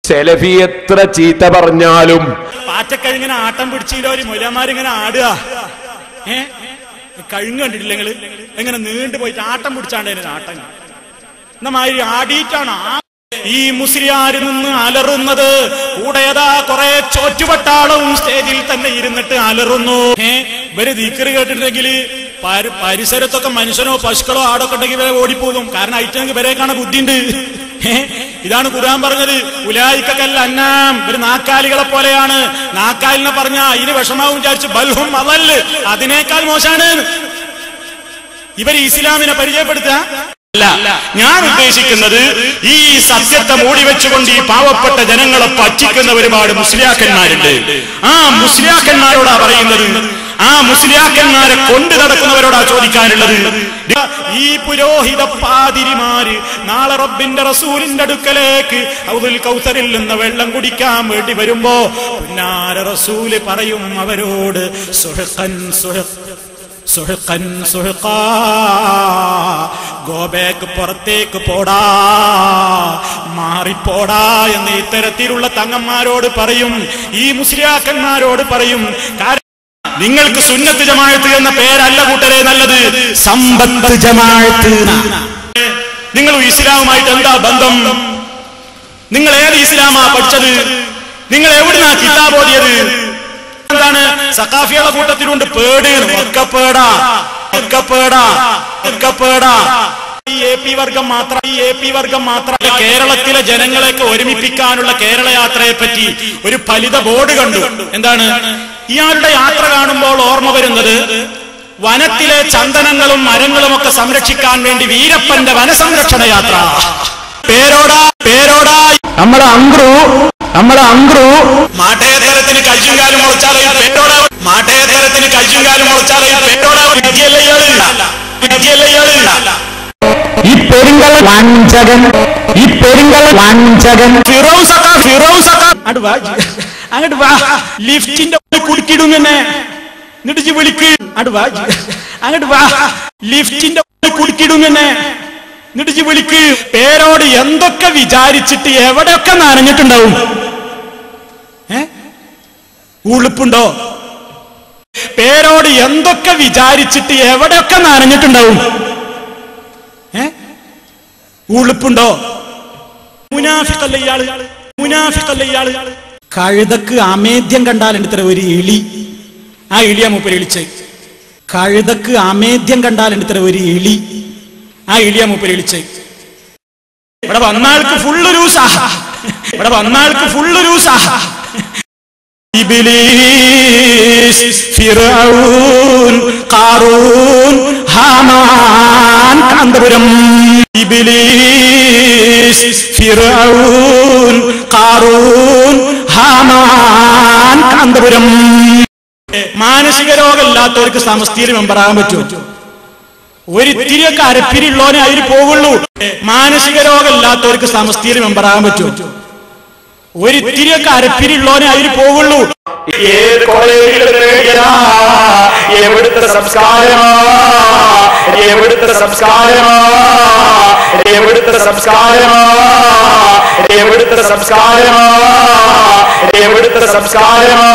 സെലഫി എത്ര ചീത്ത പറഞ്ഞാലും പാറ്റക്കഴിങ്ങനെ ആട്ടം പിടിച്ചില്ലോ ഒരു മൊലമാരിങ്ങനെ ആടുക. കഴുങ്ങ് കണ്ടിട്ടില്ല നിങ്ങള്? എങ്ങനെ നീണ്ടു പോയിട്ട് ആട്ടം പിടിച്ചാണ്ട് ആട്ടം എന്നമാതിരി ആടിയിട്ടാണ് ഈ മുസ്ലിയാരിൽ നിന്ന് അലറുന്നത്. കൂടെയതാ കുറെ ചോറ്റുപട്ടാളവും സ്റ്റേജിൽ തന്നെ ഇരുന്നിട്ട് അലറുന്നു. ഇവര് ദിക്റ് കേട്ടിട്ടുണ്ടെങ്കിൽ പരിസരത്തൊക്കെ മനുഷ്യനോ പശുക്കളോ ആടൊക്കെ ഉണ്ടെങ്കിൽ ഇവരെ ഓടിപ്പോകും. കാരണം ഐറ്റങ്ങൾക്ക് ഇവരെക്കാണ് ബുദ്ധിയുണ്ട്. ഇതാണ് ഖുർആൻ പറഞ്ഞത്, ഉലായിക്കൽ അന്നാം, ഇവര് നാക്കാലികളെ പോലെയാണ്. നാക്കാലിനെ പറഞ്ഞ ഇതിന് വിഷമാവും വിചാരിച്ചു, ബൽഹും അതല്ല്, അതിനേക്കാൾ മോശാണ്. ഇവര് ഇസ്ലാമിനെ പരിചയപ്പെടുത്തുക അല്ല. ഞാൻ ഉദ്ദേശിക്കുന്നത് ഈ സത്യത്തെ മൂടി വെച്ചുകൊണ്ട് ഈ പാവപ്പെട്ട ജനങ്ങളെ പറ്റിക്കുന്ന ഒരുപാട് മുസ്ലിയാക്കന്മാരുണ്ട്. ആ മുസ്ലിയാക്കന്മാരോടാ പറയുന്നത്, ആ മുസ്ലിയാക്കന്മാരെ കൊണ്ടു നടക്കുന്നവരോടാ ചോദിക്കാനുള്ളത്. ഈ പുരോഹിത പാതിരിമാര് നാളെ റബ്ബിന്റെ റസൂലിന്റെ അടുക്കലേക്ക് ഔദുൽ കൗസറിൽ നിന്ന് വെള്ളം കുടിക്കാൻ വേണ്ടി വരുമ്പോ പുന്നാര റസൂല് പറയും അവരോട്, സുഹഖൻ സുഹഖൻ സുഹഖാ, ഗോബേക്ക് പുറത്തേക്ക് പോടാ, മാറിപ്പോടാ എന്ന് ഇത്തരത്തിലുള്ള തങ്ങന്മാരോട് പറയും, ഈ മുസ്ലിയാക്കന്മാരോട് പറയും. നിങ്ങൾക്ക് സുന്നത്ത് ജമാഅത്ത് എന്ന പേരല്ല കൂട്ടരെ നല്ലത്, സമ്പത്ത് ജമാഅത്ത്. നിങ്ങൾ ഇസ്ലാമുമായിട്ട് എന്താ ബന്ധം? നിങ്ങൾ ഏത് ഇസ്ലാമാ പഠിച്ചത്? നിങ്ങൾ എവിടുന്നാ കിതാബ് ഓതിയത്? എന്താണ് സഖാഫികളുടെ കൂട്ടത്തിലുണ്ട് പേട്, ഒക്കപ്പേടാ. ഈ എ പി വർഗം മാത്രം കേരളത്തിലെ ജനങ്ങളെയൊക്കെ ഒരുമിപ്പിക്കാനുള്ള കേരള യാത്രയെ പറ്റി ഒരു ഫലിത ബോർഡ് കണ്ടു. എന്താണ് ഇയാളുടെ യാത്ര കാണുമ്പോൾ ഓർമ്മ വരുന്നത്, വനത്തിലെ ചന്ദനങ്ങളും മരങ്ങളും ഒക്കെ സംരക്ഷിക്കാൻ വേണ്ടി വീരപ്പന്റെ വനസംരക്ഷണ യാത്ര. പേരോടാ നമ്മളെ അങ്ക്രു മാട്ടേതരത്തിന് കയ്യും കാലും മുളച്ചാലേ പേരോടാ, മാട്ടേതരത്തിന് കയ്യും കാലും മുളച്ചാലേ പേരോടാ. ഈ പെരുങ്കൽ വഞ്ചകൻ അങ്ങോട്ട് വാ, ലിഫ്റ്റിന്റെ കുടുക്കിടും തന്നെ. എന്നിട്ട് വിളിക്ക്, അങ്ങോട്ട് വാ, ലിഫ്റ്റിന്റെ കുടുക്കിടും തന്നെ. എന്നിട്ട് വിളിക്ക്. പേരോട് എന്തൊക്കെ വിചാരിച്ചിട്ട് എവിടെയൊക്കെ നനഞ്ഞിട്ടുണ്ടാവും. ഉളുപ്പുണ്ടോ? പേരോട് എന്തൊക്കെ വിചാരിച്ചിട്ട് എവിടെയൊക്കെ നനഞ്ഞിട്ടുണ്ടാവും. ഉളുപ്പുണ്ടോ? മുനാഫിഖല്ല ഇയാള്. കഴുതക്ക് അമേദ്യം കണ്ടാലുണ്ട് ഇത്ര ഒരു എലി, ആ എലിയാ മൂപ്പര് വിളിച്ച്. കഴുതക്ക് അമേദ്യം കണ്ടാലുണ്ട് ഇത്ര ഒരു എലി, ആ എലിയാ മൂപ്പര് വിളിച്ച്. ഇവിടെ വന്നാൾക്ക് ഫുള്ള് രൂസാ. ഇബ്ലീസ്, ഫിർഔൻ, ഖാറൂൻ, ഹാമാൻ, കാന്തപുരം. ഇബ്ലീസ്, ഫിർഔൻ, ഖാറൂൻ, ഹാമാൻ, കാന്തപുരം. മാനസിക രോഗമില്ലാത്തവർക്ക് സമസ്തയിൽ മെമ്പറാകാൻ പറ്റുമോ? ഒരിത്തിരിയൊക്കെ അരപ്പിരിയുള്ളവനെ അതിൽ പോവുള്ളൂ. മാനസിക രോഗമില്ലാത്തവർക്ക് സമസ്തയിൽ മെമ്പറാകാൻ പറ്റുമോ? ഒരിത്തിരിയൊക്കെ അരപ്പിരിയുള്ളവനെ അതിൽ പോവുള്ളൂ. ഏത് കോളേജിലും എവിടുത്തെ സംസ്കാരമാ, എവിടുത്തെ സംസ്കാരമാ, എവിടുത്തെ സംസ്കാരമാ, എവിടുത്തെ സംസ്കാരമാ, എവിടുത്തെ സംസ്കാരമാ,